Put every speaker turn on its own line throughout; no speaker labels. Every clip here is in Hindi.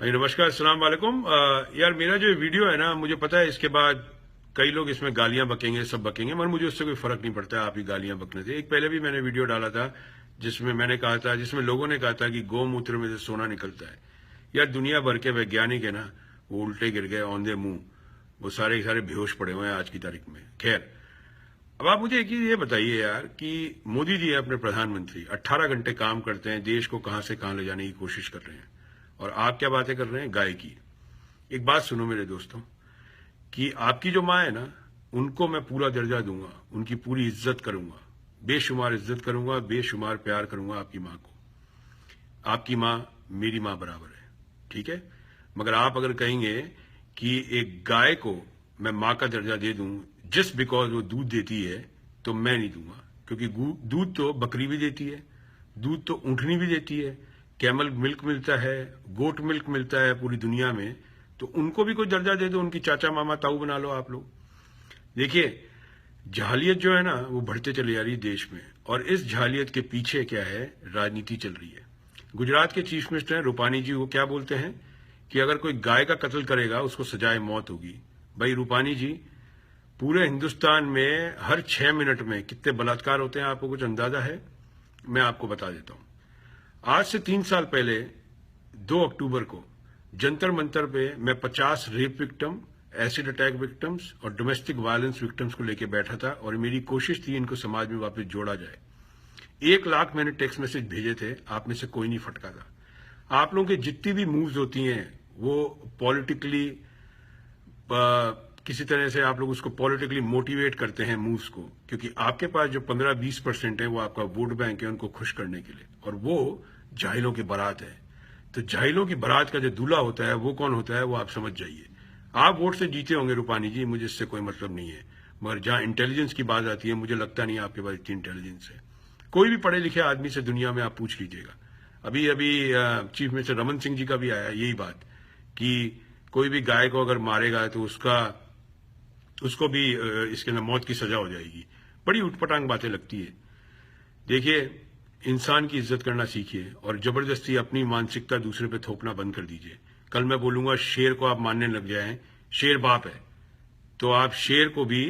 हाँ जी, नमस्कार, अस्सलाम वालेकुम। यार मेरा जो वीडियो है ना, मुझे पता है इसके बाद कई लोग इसमें गालियां बकेंगे, सब बकेंगे, मगर मुझे उससे कोई फर्क नहीं पड़ता है आप ही गालियां बकने से। एक पहले भी मैंने वीडियो डाला था जिसमें मैंने कहा था, जिसमें लोगों ने कहा था कि गौमूत्र में से सोना निकलता है। यार दुनिया भर के वैज्ञानिक है ना, वो उल्टे गिर गए औंधे मुंह, वो सारे के सारे बेहोश पड़े हुए हैं आज की तारीख में। खैर, अब आप मुझे एक चीज ये बताइए यार कि मोदी जी है अपने प्रधानमंत्री, 18 घंटे काम करते हैं, देश को कहां से कहां ले जाने की कोशिश कर रहे हैं, और आप क्या बातें कर रहे हैं गाय की। एक बात सुनो मेरे दोस्तों, कि आपकी जो माँ है ना, उनको मैं पूरा दर्जा दूंगा, उनकी पूरी इज्जत करूंगा, बेशुमार इज्जत करूंगा, बेशुमार प्यार करूंगा आपकी माँ को। आपकी माँ मेरी माँ बराबर है, ठीक है। मगर आप अगर कहेंगे कि एक गाय को मैं माँ का दर्जा दे दूं जस्ट बिकॉज वो दूध देती है, तो मैं नहीं दूंगा, क्योंकि दूध तो बकरी भी देती है, दूध तो ऊँटनी भी देती है, कैमल मिल्क मिलता है, गोट मिल्क मिलता है पूरी दुनिया में, तो उनको भी कोई दर्जा दे दो, उनकी चाचा मामा ताऊ बना लो आप लोग। देखिए, जाहिलियत जो है ना, वो बढ़ते चली जा रही है देश में, और इस जाहिलियत के पीछे क्या है, राजनीति चल रही है। गुजरात के चीफ मिनिस्टर हैं रूपानी जी, वो क्या बोलते हैं कि अगर कोई गाय का कत्ल करेगा उसको सजाए मौत होगी। भाई रूपानी जी, पूरे हिंदुस्तान में हर 6 मिनट में कितने बलात्कार होते हैं आपको कुछ अंदाजा है? मैं आपको बता देता हूं। आज से 3 साल पहले 2 अक्टूबर को जंतर मंतर पे मैं 50 rape victim, acid attack victims और डोमेस्टिक वायलेंस विक्टिम्स को लेकर बैठा था, और मेरी कोशिश थी इनको समाज में वापस जोड़ा जाए। 1 लाख मैंने टेक्स्ट मैसेज भेजे थे, आप में से कोई नहीं फटका था। आप लोगों की जितनी भी मूव्स होती हैं वो पॉलिटिकली, किसी तरह से आप लोग उसको पॉलिटिकली मोटिवेट करते हैं मूव्स को, क्योंकि आपके पास जो 15-20% है वो आपका वोट बैंक है उनको खुश करने के लिए, और वो जाहिलों की बारात है। तो जाहिलों की बारात का जो दूल्हा होता है वो कौन होता है, वो आप समझ जाइए। आप वोट से जीते होंगे रूपानी जी, मुझे इससे कोई मतलब नहीं है, मगर जहां इंटेलिजेंस की बात आती है, मुझे लगता नहीं आपके पास इतनी इंटेलिजेंस है। कोई भी पढ़े लिखे आदमी से दुनिया में आप पूछ लीजिएगा। अभी अभी चीफ मिनिस्टर रमन सिंह जी का भी आया यही बात, कि कोई भी गाय को अगर मारेगा तो उसको भी इसके अंदर मौत की सजा हो जाएगी। बड़ी उटपटांग बातें लगती है। देखिए, इंसान की इज्जत करना सीखिए, और जबरदस्ती अपनी मानसिकता दूसरे पे थोपना बंद कर दीजिए। कल मैं बोलूंगा शेर को आप मानने लग जाएं, शेर बाप है, तो आप शेर को भी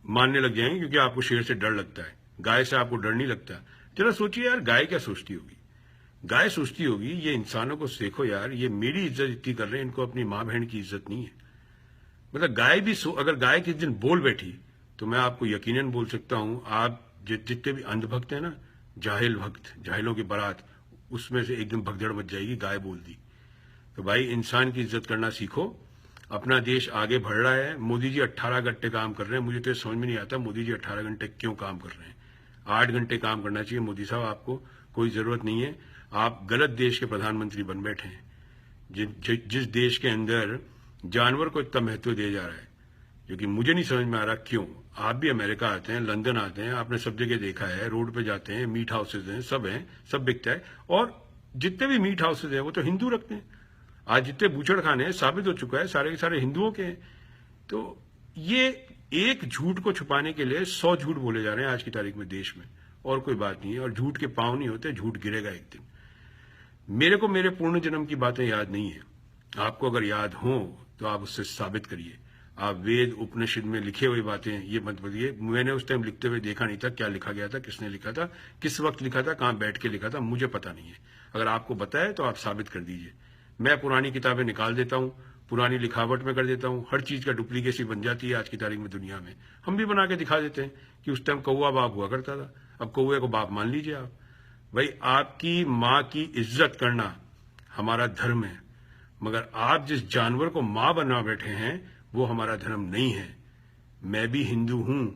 मानने लग जाएंगे, क्योंकि आपको शेर से डर लगता है, गाय से आपको डर नहीं लगता। जरा सोचिए यार, गाय क्या सोचती होगी? गाय सोचती होगी ये इंसानों को देखो यार, ये मेरी इज्जत इतनी कर रहे हैं, इनको अपनी माँ बहन की इज्जत नहीं है। मतलब गाय भी अगर गाय किस दिन बोल बैठी, तो मैं आपको यकीनन बोल सकता हूं, आप जितने भी अंधभक्त हैं ना, जाहिल भक्त, जाहिलों की बारात, उसमें से एकदम भगदड़ मच जाएगी, गाय बोल दी। तो भाई, इंसान की इज्जत करना सीखो। अपना देश आगे बढ़ रहा है। मोदी जी 18 घंटे काम कर रहे हैं, मुझे तो समझ में नहीं आता मोदी जी 18 घंटे क्यों काम कर रहे हैं। 8 घंटे काम करना चाहिए मोदी साहब, आपको कोई जरूरत नहीं है। आप गलत देश के प्रधानमंत्री बन बैठे हैं, जिस देश के अंदर जानवर को इतना महत्व दिया जा रहा है, जो कि मुझे नहीं समझ में आ रहा क्यों। आप भी अमेरिका आते हैं, लंदन आते हैं, आपने सब जगह देखा है, रोड पे जाते हैं, मीट हाउसेज हैं, सब बिकता है, और जितने भी मीट हाउसेज हैं वो तो हिंदू रखते हैं। आज जितने बूचड़ खाने हैं, साबित हो चुका है, सारे के सारे हिंदुओं के हैं। तो ये एक झूठ को छुपाने के लिए 100 झूठ बोले जा रहे हैं आज की तारीख में देश में, और कोई बात नहीं है। और झूठ के पांव नहीं होते, झूठ गिरेगा एक दिन। मेरे को मेरे पूर्ण जन्म की बातें याद नहीं है, आपको अगर याद हो तो आप उससे साबित करिए। आप वेद उपनिषद में लिखे हुई बातें ये मत बोलिए। मैंने उस टाइम लिखते हुए देखा नहीं था, क्या लिखा गया था, किसने लिखा था, किस वक्त लिखा था, कहां बैठ के लिखा था, मुझे पता नहीं है। अगर आपको पता है तो आप साबित कर दीजिए। मैं पुरानी किताबें निकाल देता हूं, पुरानी लिखावट में कर देता हूं, हर चीज का डुप्लीकेसी बन जाती है आज की तारीख में दुनिया में। हम भी बना के दिखा देते हैं कि उस टाइम कौआ बाप हुआ करता था, अब कौए को बाप मान लीजिए आप। भाई, आपकी माँ की इज्जत करना हमारा धर्म है, मगर आप जिस जानवर को माँ बना बैठे हैं वो हमारा धर्म नहीं है। मैं भी हिंदू हूं,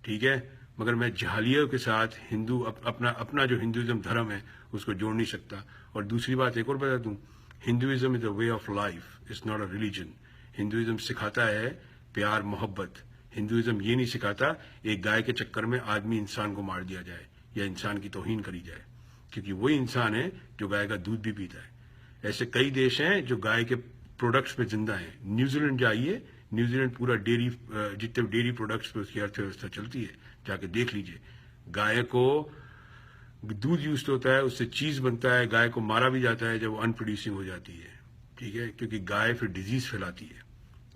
ठीक है, मगर मैं जाहिलियों के साथ हिंदू अपना जो हिंदुइज्म धर्म है उसको जोड़ नहीं सकता। और दूसरी बात एक और बता दूं, Hinduism is a way of life, it's not a religion. Hinduism सिखाता है प्यार मोहब्बत। हिंदुइज्म ये नहीं सिखाता एक गाय के चक्कर में आदमी इंसान को मार दिया जाए या इंसान की तौहीन करी जाए, क्योंकि वही इंसान है जो गाय का दूध भी पीता है। ऐसे कई देश हैं जो गाय के प्रोडक्ट्स पे जिंदा हैं। न्यूजीलैंड जाइए, न्यूजीलैंड पूरा डेयरी, जितने डेयरी प्रोडक्ट्स पे उसकी अर्थव्यवस्था चलती है, जाके देख लीजिए। गाय को दूध यूज होता है, उससे चीज बनता है, गाय को मारा भी जाता है जब वो अनप्रोड्यूसिंग हो जाती है। ठीक है, क्योंकि गाय फिर डिजीज फैलाती है,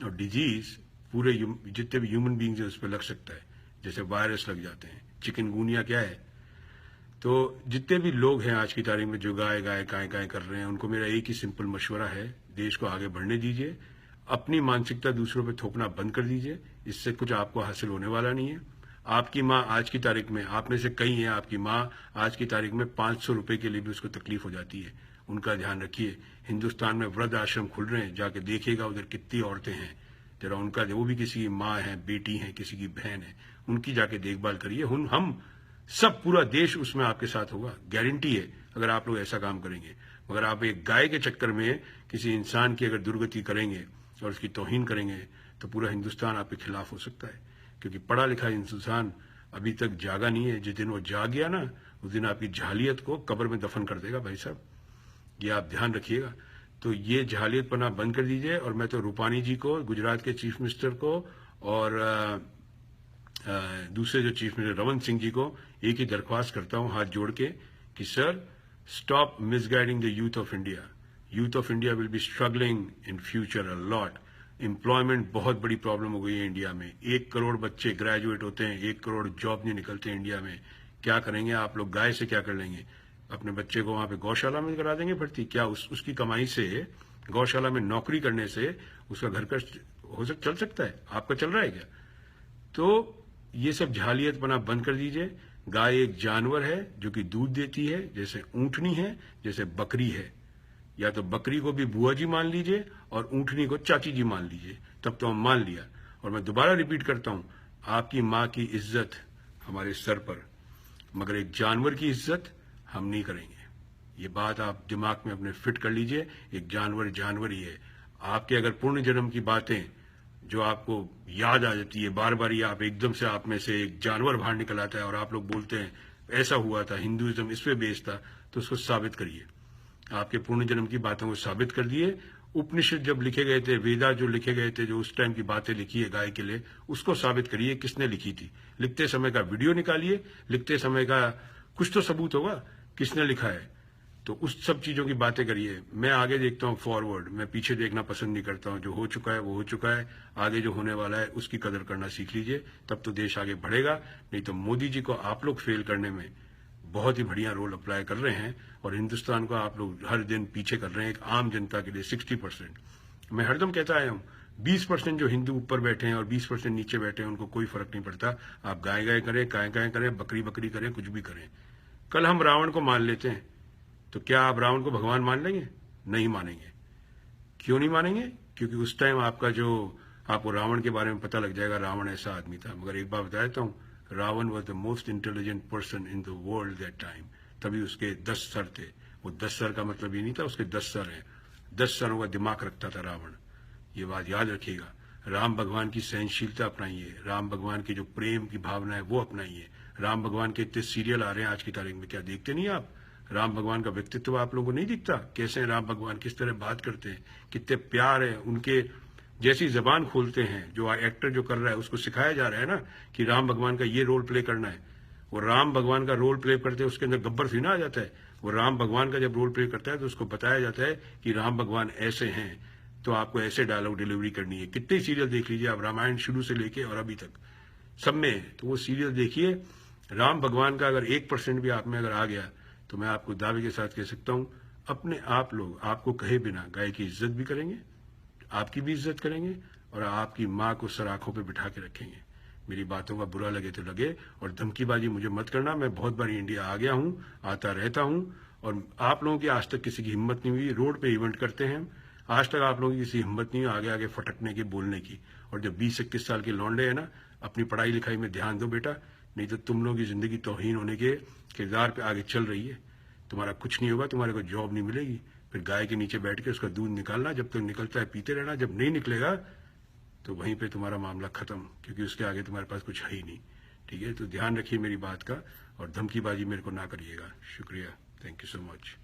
और डिजीज पूरे जितने भी ह्यूमन बींग्स हैं उस पर लग सकता है, जैसे वायरस लग जाते हैं। चिकनगुनिया क्या है? तो जितने भी लोग हैं आज की तारीख में जो गाय गाय काय काय कर रहे हैं, उनको मेरा एक ही सिंपल मशवरा है, देश को आगे बढ़ने दीजिए, अपनी मानसिकता दूसरों पे थोपना बंद कर दीजिए, इससे कुछ आपको हासिल होने वाला नहीं है। आपकी माँ आज की तारीख में, आप में से कई हैं, आपकी माँ आज की तारीख में 500 रुपए के लिए भी उसको तकलीफ हो जाती है। उनका ध्यान रखिए। हिंदुस्तान में वृद्ध आश्रम खुल रहे हैं, जाके देखिएगा उधर कितनी औरतें हैं, जरा उनका, वो भी किसी की माँ है, बेटी है, किसी की बहन है, उनकी जाके देखभाल करिए। हम सब, पूरा देश उसमें आपके साथ होगा, गारंटी है, अगर आप लोग ऐसा काम करेंगे। मगर आप एक गाय के चक्कर में किसी इंसान की अगर दुर्गति करेंगे और उसकी तौहीन करेंगे तो पूरा हिंदुस्तान आपके खिलाफ हो सकता है, क्योंकि पढ़ा लिखा हिंदुस्तान अभी तक जागा नहीं है। जिस दिन वो जाग गया ना, उस दिन आपकी जहालियत को कब्र में दफन कर देगा भाई साहब, ये आप ध्यान रखिएगा। तो ये जहालियत पना बंद कर दीजिए। और मैं तो रूपानी जी को, गुजरात के चीफ मिनिस्टर को, और दूसरे जो चीफ मिनिस्टर रमन सिंह जी को एक ही दरख्वास्त करता हूं हाथ जोड़ के कि sir, stop misguiding the youth of India. Youth of India will be struggling in future a lot. Employment बहुत बड़ी प्रॉब्लम हो गई है इंडिया में। 1 करोड़ बच्चे ग्रेजुएट होते हैं, 1 करोड़ जॉब नहीं निकलते इंडिया में। क्या करेंगे आप लोग? गाय से क्या कर लेंगे? अपने बच्चे को वहां पे गौशाला में करा देंगे भर्ती? क्या उसकी कमाई से, गौशाला में नौकरी करने से उसका घर का चल सकता है? आपका चल रहा है क्या? तो ये सब जहालियत बना बंद कर दीजिए। गाय एक जानवर है जो कि दूध देती है, जैसे ऊंटनी है, जैसे बकरी है। या तो बकरी को भी बुआ जी मान लीजिए और ऊंटनी को चाची जी मान लीजिए, तब तो हम मान लिया। और मैं दोबारा रिपीट करता हूं, आपकी माँ की इज्जत हमारे सर पर, मगर एक जानवर की इज्जत हम नहीं करेंगे। ये बात आप दिमाग में अपने फिट कर लीजिए। एक जानवर जानवर ही है। आपके अगर पूर्ण जन्म की बातें जो आपको याद आ जाती है बार बार, या आप एकदम से आप में से एक जानवर बाहर निकल आता है और आप लोग बोलते हैं ऐसा हुआ था, हिंदुइज्म इस पे बेस्ड था, तो उसको साबित करिए। आपके पूर्ण जन्म की बातों को साबित कर दिए। उपनिषद जब लिखे गए थे, वेदा जो लिखे गए थे, जो उस टाइम की बातें लिखी है गाय के लिए, उसको साबित करिए किसने लिखी थी। लिखते समय का वीडियो निकालिए, लिखते समय का कुछ तो सबूत होगा किसने लिखा है। तो उस सब चीजों की बातें करिए। मैं आगे देखता हूँ फॉरवर्ड, मैं पीछे देखना पसंद नहीं करता हूँ। जो हो चुका है वो हो चुका है, आगे जो होने वाला है उसकी कदर करना सीख लीजिए, तब तो देश आगे बढ़ेगा। नहीं तो मोदी जी को आप लोग फेल करने में बहुत ही बढ़िया रोल अप्लाई कर रहे हैं, और हिंदुस्तान को आप लोग हर दिन पीछे कर रहे हैं एक आम जनता के लिए। 60%, मैं हरदम कहता आया हूँ, 20% जो हिंदू ऊपर बैठे हैं और 20% नीचे बैठे हैं, उनको कोई फर्क नहीं पड़ता। आप गाय गाय करें, काय काय करें, बकरी बकरी करें, कुछ भी करें। कल हम रावण को मान लेते हैं, तो क्या आप रावण को भगवान मान लेंगे? नहीं मानेंगे। क्यों नहीं मानेंगे? क्योंकि उस टाइम आपको रावण के बारे में पता लग जाएगा, रावण ऐसा आदमी था। मगर एक बात बता देता हूँ, Ravana was the most intelligent person in the world that time. तभी उसके 10 सर थे। वो 10 सर का मतलब ये नहीं था उसके 10 सर हैं, 10 सरों का दिमाग रखता था रावण। ये बात याद रखिएगा। राम भगवान की सहनशीलता अपनाइए, राम भगवान की जो प्रेम की भावना है वो अपनाइए। राम भगवान के इतने सीरियल आ रहे हैं आज की तारीख में, क्या देखते नहीं आप? राम भगवान का व्यक्तित्व आप लोगों को नहीं दिखता? कैसे राम भगवान किस तरह बात करते हैं, कितने प्यार है उनके। जैसी जबान खोलते हैं, जो एक्टर जो कर रहा है उसको सिखाया जा रहा है ना कि राम भगवान का ये रोल प्ले करना है। वो राम भगवान का रोल प्ले करते हैं, उसके अंदर गब्बर सीना आ जाता है। वो राम भगवान का जब रोल प्ले करता है तो उसको बताया जाता है कि राम भगवान ऐसे हैं, तो आपको ऐसे डायलॉग डिलीवरी करनी है। कितने सीरियल देख लीजिए आप, रामायण शुरू से लेके और अभी तक सब में, तो वो सीरियल देखिए। राम भगवान का अगर 1% भी आप में अगर आ गया, तो मैं आपको दावे के साथ कह सकता हूं, अपने आप लोग आपको कहे बिना गाय की इज्जत भी करेंगे, आपकी भी इज्जत करेंगे, और आपकी माँ को सर आंखों पे बिठा के रखेंगे। मेरी बातों का बुरा लगे तो लगे, और धमकीबाजी मुझे मत करना। मैं बहुत बार इंडिया आ गया हूं, आता रहता हूं, और आप लोगों की आज तक किसी की हिम्मत नहीं हुई। रोड पे इवेंट करते हैं, आज तक आप लोगों की किसी हिम्मत नहीं हुई आगे आगे फटकने की, बोलने की। और जब 20-21 साल के लौंडे हैं ना, अपनी पढ़ाई लिखाई में ध्यान दो बेटा, नहीं तो तुम लोगों की जिंदगी तौहीन होने के किरदार पे आगे चल रही है। तुम्हारा कुछ नहीं होगा, तुम्हारे को जॉब नहीं मिलेगी। फिर गाय के नीचे बैठ के उसका दूध निकालना, जब तक निकलता है पीते रहना, जब नहीं निकलेगा तो वहीं पे तुम्हारा मामला खत्म, क्योंकि उसके आगे तुम्हारे पास कुछ है ही नहीं। ठीक है, तो ध्यान रखिए मेरी बात का, और धमकीबाजी मेरे को ना करिएगा। शुक्रिया, थैंक यू सो मच।